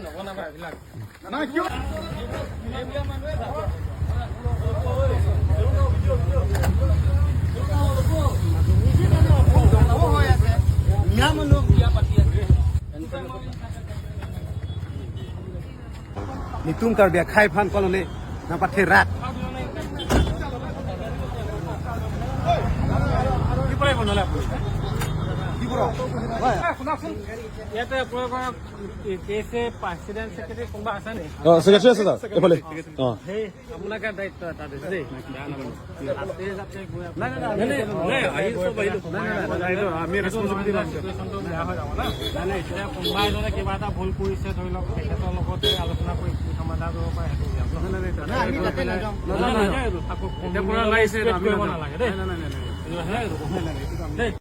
নবনাবা এইবিলাক না কিয় এইবিলাক মানুহে নিতুম কাৰ বিয়া খাই ফান কলনে নাপাথে ৰাত কি পৰে বনালে আপুনি কি পৰে হয় শুনাচোন ইয়াতে আপোনালোকৰ কেছে প্ৰেচিডেণ্ট ছেক্ৰেটাৰী কোনোবা আছে নে সেক্রেটারি আছে স্যার এফালে সেই আপোনালোকে দায়িত্ব এটা দিছে দেই আছে যাতে গৈ আমি ৰেছপন্সিবিলিটি লৈছো বেয়া হৈ যাব না নাই এতিয়া কোনোবা এজনে কিবা এটা ভুল কৰিছে ধৰি লওক তেখেতৰ লগতে আলোচনা কৰি সমাধান কৰিব পাৰে সেইটো আকৌ নালাগে দেই